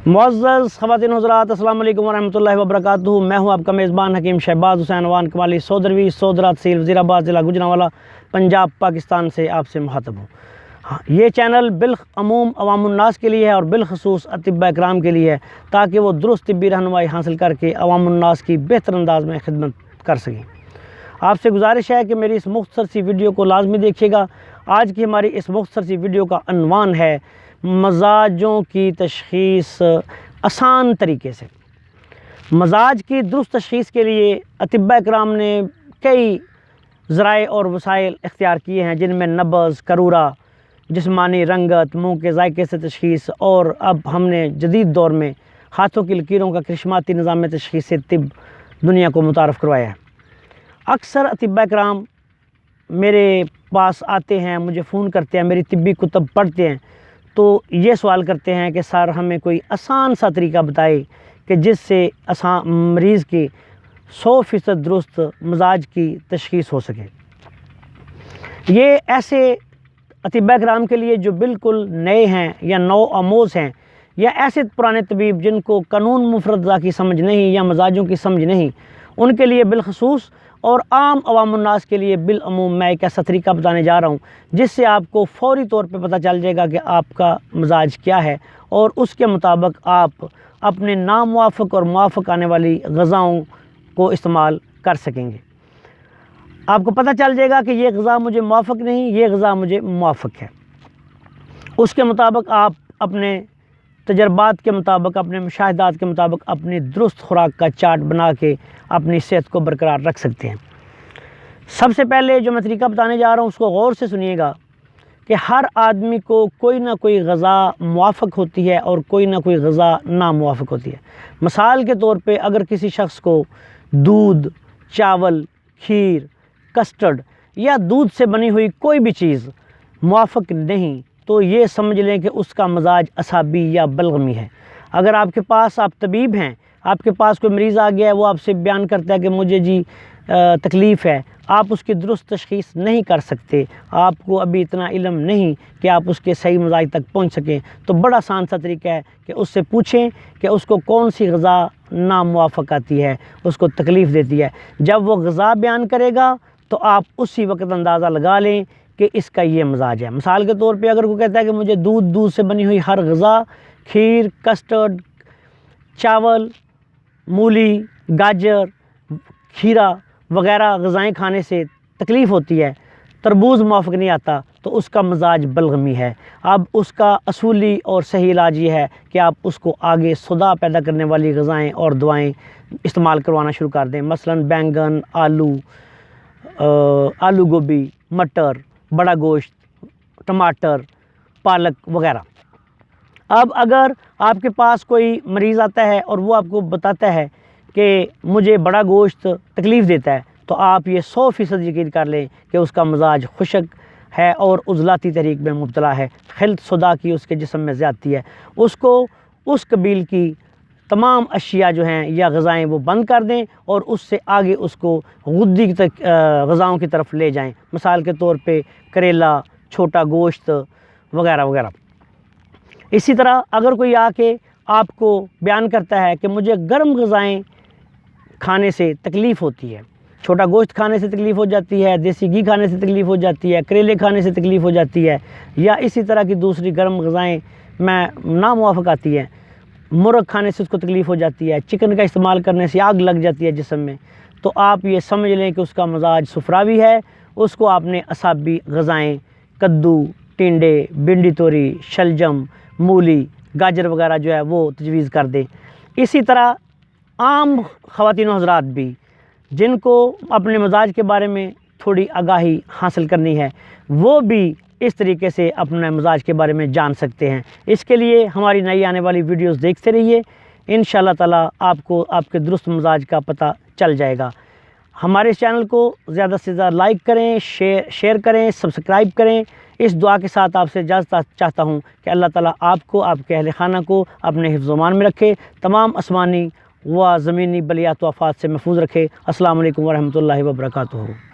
معزز خواتین حضرات، السلام علیکم ورحمۃ اللہ وبرکاتہ۔ میں ہوں آپ کا میزبان حکیم شہباز حسین وان کمالی سودروی سودرا تحصیل وزیر آباد ضلع گوجرانوالا پنجاب پاکستان سے آپ سے مخاطب ہوں۔ یہ چینل بالعموم عوام الناس کے لیے ہے اور بالخصوص اطباء اکرام کے لیے ہے، تاکہ وہ درست طبی رہنمائی حاصل کر کے عوام الناس کی بہتر انداز میں خدمت کر سکیں۔ آپ سے گزارش ہے کہ میری اس مختصر سی ویڈیو کو لازمی دیکھیے گا۔ آج کی ہماری اس مختصر سی ویڈیو کا عنوان ہے مزاجوں کی تشخیص آسان طریقے سے۔ مزاج کی درست تشخیص کے لیے اطباء اکرام نے کئی ذرائع اور وسائل اختیار کیے ہیں، جن میں نبض، قرورہ، جسمانی رنگت، منہ کے ذائقے سے تشخیص، اور اب ہم نے جدید دور میں ہاتھوں کی لکیروں کا کرشماتی نظام تشخیص طب دنیا کو متعارف کروایا ہے۔ اکثر اطباء اکرام میرے پاس آتے ہیں، مجھے فون کرتے ہیں، میری طبی کتب پڑھتے ہیں، تو یہ سوال کرتے ہیں کہ سر ہمیں کوئی آسان سا طریقہ بتائے کہ جس سے مریض کی 100% درست مزاج کی تشخیص ہو سکے۔ یہ ایسے اطباء اکرام کے لیے جو بالکل نئے ہیں یا نو آموز ہیں، یا ایسے پرانے طبیب جن کو قانون مفردہ کی سمجھ نہیں یا مزاجوں کی سمجھ نہیں، ان کے لیے بالخصوص اور عام عوام الناس کے لیے بالعموم میں ایک ایسا طریقہ بتانے جا رہا ہوں جس سے آپ کو فوری طور پہ پتہ چل جائے گا کہ آپ کا مزاج کیا ہے، اور اس کے مطابق آپ اپنے ناموافق اور موافق آنے والی غذاؤں کو استعمال کر سکیں گے۔ آپ کو پتہ چل جائے گا کہ یہ غذا مجھے موافق نہیں، یہ غذا مجھے موافق ہے۔ اس کے مطابق آپ اپنے تجربات کے مطابق، اپنے مشاہدات کے مطابق اپنی درست خوراک کا چارٹ بنا کے اپنی صحت کو برقرار رکھ سکتے ہیں۔ سب سے پہلے جو میں طریقہ بتانے جا رہا ہوں اس کو غور سے سنیے گا کہ ہر آدمی کو کوئی نہ کوئی غذا موافق ہوتی ہے اور کوئی نہ کوئی غذا ناموافق ہوتی ہے۔ مثال کے طور پہ اگر کسی شخص کو دودھ، چاول، کھیر، کسٹرڈ یا دودھ سے بنی ہوئی کوئی بھی چیز موافق نہیں، تو یہ سمجھ لیں کہ اس کا مزاج اعصابی یا بلغمی ہے۔ اگر آپ کے پاس، آپ طبیب ہیں، آپ کے پاس کوئی مریض آ گیا ہے، وہ آپ سے بیان کرتا ہے کہ مجھے تکلیف ہے، آپ اس کی درست تشخیص نہیں کر سکتے، آپ کو ابھی اتنا علم نہیں کہ آپ اس کے صحیح مزاج تک پہنچ سکیں، تو بڑا آسان سا طریقہ ہے کہ اس سے پوچھیں کہ اس کو کون سی غذا ناموافق آتی ہے، اس کو تکلیف دیتی ہے۔ جب وہ غذا بیان کرے گا تو آپ اسی وقت اندازہ لگا لیں کہ اس کا یہ مزاج ہے۔ مثال کے طور پہ اگر کوئی کہتا ہے کہ مجھے دودھ سے بنی ہوئی ہر غذا، کھیر، کسٹرڈ، چاول، مولی، گاجر، کھیرا وغیرہ غذائیں کھانے سے تکلیف ہوتی ہے، تربوز موافق نہیں آتا، تو اس کا مزاج بلغمی ہے۔ اب اس کا اصولی اور صحیح علاج یہ ہے کہ آپ اس کو آگے صداع پیدا کرنے والی غذائیں اور دوائیں استعمال کروانا شروع کر دیں، مثلاً بینگن، آلو گوبھی، مٹر، بڑا گوشت، ٹماٹر، پالک وغیرہ۔ اب اگر آپ کے پاس کوئی مریض آتا ہے اور وہ آپ کو بتاتا ہے کہ مجھے بڑا گوشت تکلیف دیتا ہے، تو آپ یہ 100% یقین کر لیں کہ اس کا مزاج خشک ہے اور عضلاتی تحریک میں مبتلا ہے، خلط صداع کی اس کے جسم میں زیادتی ہے۔ اس کو اس قبیل کی تمام اشیاء جو ہیں یا غذائیں وہ بند کر دیں اور اس سے آگے اس کو غدی غذاؤں کی طرف لے جائیں، مثال کے طور پہ کریلا، چھوٹا گوشت وغیرہ وغیرہ۔ اسی طرح اگر کوئی آ کے آپ کو بیان کرتا ہے کہ مجھے گرم غذائیں کھانے سے تکلیف ہوتی ہے، چھوٹا گوشت کھانے سے تکلیف ہو جاتی ہے، دیسی گھی کھانے سے تکلیف ہو جاتی ہے، کریلے کھانے سے تکلیف ہو جاتی ہے، یا اسی طرح کی دوسری گرم غذائیں میں ناموافق آتی ہیں، مرغ کھانے سے اس کو تکلیف ہو جاتی ہے، چکن کا استعمال کرنے سے آگ لگ جاتی ہے جسم میں، تو آپ یہ سمجھ لیں کہ اس کا مزاج صفراوی ہے۔ اس کو آپ نے اعصابی غذائیں، کدو، ٹینڈے، بھنڈی توری، شلجم، مولی، گاجر وغیرہ جو ہے وہ تجویز کر دیں۔ اسی طرح عام خواتین و حضرات بھی جن کو اپنے مزاج کے بارے میں تھوڑی آگاہی حاصل کرنی ہے، وہ بھی اس طریقے سے اپنے مزاج کے بارے میں جان سکتے ہیں۔ اس کے لیے ہماری نئی آنے والی ویڈیوز دیکھتے رہیے، انشاءاللہ تعالیٰ آپ کو آپ کے درست مزاج کا پتہ چل جائے گا۔ ہمارے اس چینل کو زیادہ سے زیادہ لائک کریں، شیئر کریں، سبسکرائب کریں۔ اس دعا کے ساتھ آپ سے اجازت چاہتا ہوں کہ اللہ تعالیٰ آپ کو، آپ کے اہل خانہ کو اپنے حفظ و امان میں رکھے، تمام آسمانی و زمینی بلیات و آفات سے محفوظ رکھے۔ السلام علیکم ورحمۃ اللہ وبرکاتہ۔